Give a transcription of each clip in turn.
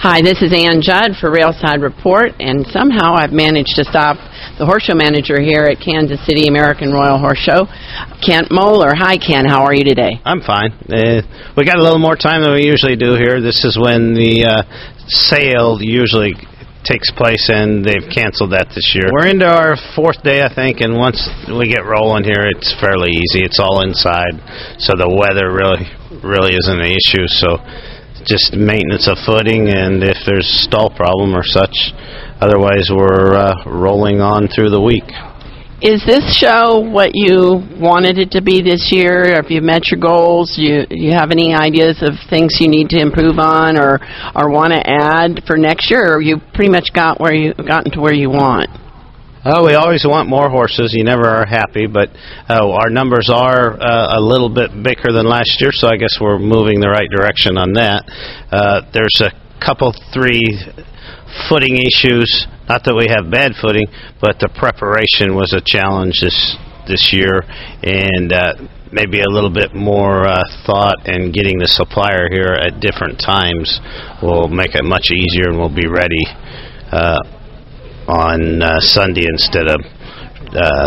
Hi, this is Judd for Railside Report, and somehow I've managed to stop the horse show manager here at Kansas City American Royal Horse Show, Kent Moeller. Hi, Ken. How are you today? I'm fine. We got a little more time than we usually do here. This is when the sale usually takes place, and they've canceled that this year. We're into our fourth day, I think, and once we get rolling here, it's fairly easy. It's all inside, so the weather really isn't an issue. So just maintenance of footing, and if there's stall problem or such. Otherwise, we're rolling on through the week. Is this show what you wanted it to be this year? Have you met your goals? You have any ideas of things you need to improve on or want to add for next year? Or you pretty much gotten to where you want? Oh, we always want more horses. You never are happy, but our numbers are a little bit bigger than last year, so I guess we're moving the right direction on that. There's a couple, three footing issues. Not that we have bad footing, but the preparation was a challenge this year, and maybe a little bit more thought and getting the supplier here at different times will make it much easier, and we'll be ready on Sunday instead of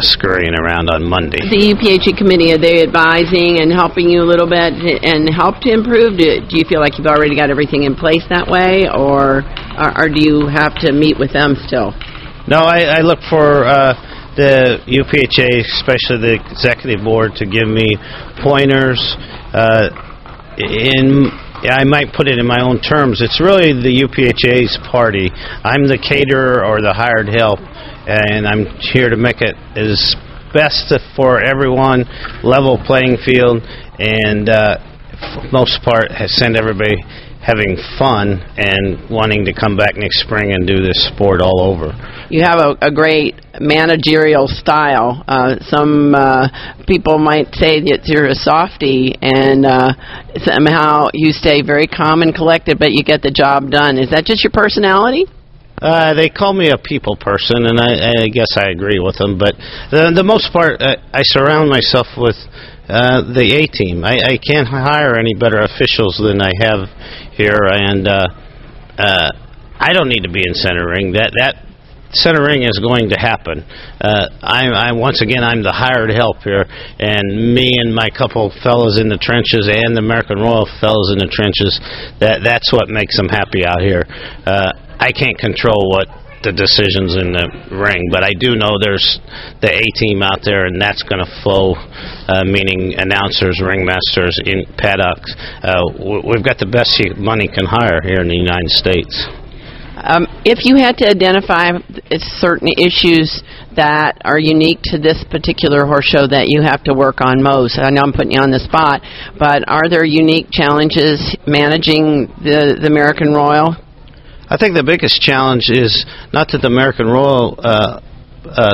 scurrying around on Monday. The UPHA committee, are they advising and helping you a little bit and help to improve? Do you feel like you've already got everything in place that way, or do you have to meet with them still? No, I look for the UPHA, especially the executive board, to give me pointers. I might put it in my own terms. It's really the UPHA's party. I'm the caterer or the hired help, and I'm here to make it as best for everyone, level playing field, and for the most part send everybody having fun and wanting to come back next spring and do this sport all over. You have a great managerial style. Some people might say that you're a softie, and somehow you stay very calm and collected, but you get the job done. Is that just your personality? They call me a people person, and I guess I agree with them. But the most part, I surround myself with the A-team. I can't hire any better officials than I have here, and I don't need to be in center ring. That center ring is going to happen. Once again, I'm the hired help here, and me and my couple fellows in the trenches and the American Royal fellows in the trenches, that's what makes them happy out here. I can't control what the decisions in the ring, but I do know there's the A-team out there, and that's going to flow, meaning announcers, ringmasters, in paddocks. We've got the best money can hire here in the United States. If you had to identify certain issues that are unique to this particular horse show that you have to work on most, I know I'm putting you on the spot, but are there unique challenges managing the American Royal? I think the biggest challenge is not that the American Royal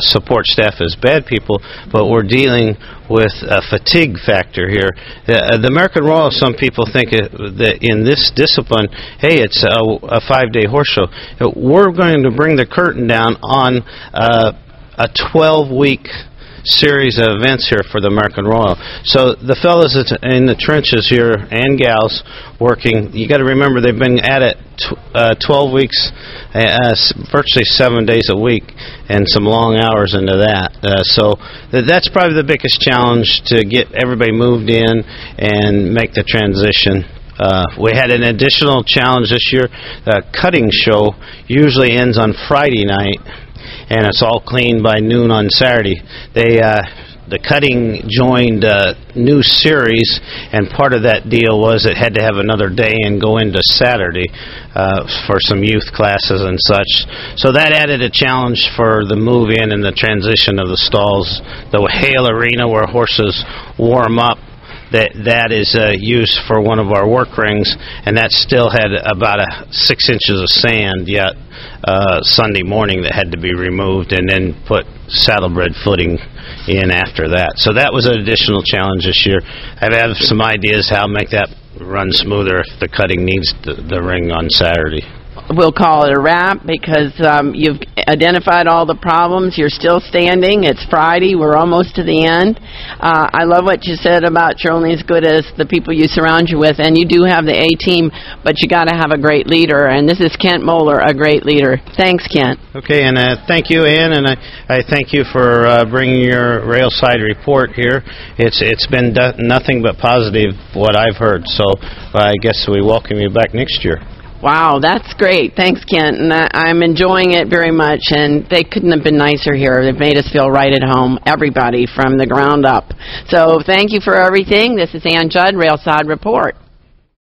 support staff is bad people, but we're dealing with a fatigue factor here. The American Royal, some people think that in this discipline, hey, it's a 5-day horse show. We're going to bring the curtain down on a 12-week series of events here for the American Royal. So the fellas in the trenches here and gals working, you got to remember they've been at it 12 weeks, virtually 7 days a week, and some long hours into that. So that's probably the biggest challenge, to get everybody moved in and make the transition. We had an additional challenge this year. The cutting show usually ends on Friday night, and it's all cleaned by noon on Saturday. The cutting joined a new series, and part of that deal was it had to have another day and go into Saturday for some youth classes and such. So that added a challenge for the move-in and the transition of the stalls. The Hale Arena, where horses warm up, that is used for one of our work rings, and that still had about 6 inches of sand yet Sunday morning that had to be removed, and then put saddlebred footing in after that. So that was an additional challenge this year. I have some ideas how to make that run smoother if the cutting needs the ring on Saturday. we'll call it a wrap because you've identified all the problems. You're still standing. It's Friday. We're almost to the end. I love what you said about you're only as good as the people you surround you with, and you do have the A-team, but you got to have a great leader, and this is Kent Moeller, a great leader. Thanks, Kent. Okay, and thank you, Ann, and I thank you for bringing your Railside report here. It's been nothing but positive what I've heard, so I guess we welcome you back next year. Wow, that's great. Thanks, Kent. And I'm enjoying it very much, and they couldn't have been nicer here. They've made us feel right at home, everybody, from the ground up. So thank you for everything. This is Ann Judd, Railside Report.